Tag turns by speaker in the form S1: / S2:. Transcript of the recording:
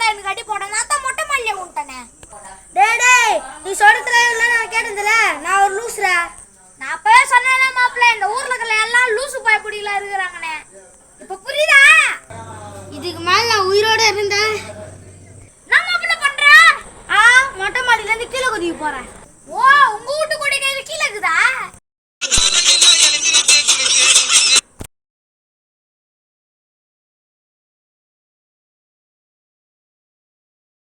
S1: கூட எனக்கு அடி போட நான் தான் மொட்டை மாடியில விட்டனே.
S2: டேய் நீ சொல்றதுல இல்ல நான் கேட்டதுல நான் ஒரு லூசுடா.
S1: நான் அப்பவே சொன்னேன்ல மாப்ள இந்த ஊர்ல இருக்கிற எல்லாம் லூசு பயப்படிலாம் இருக்குறாங்கனே. இப்ப புரியுதா?
S2: இதுக்கு மேல நான் உயிரோட இருந்தேன்
S1: நான் மாப்ள பண்ற.
S2: மொட்டை மாடியில இருந்து கீழே குதிக்க போறேன்.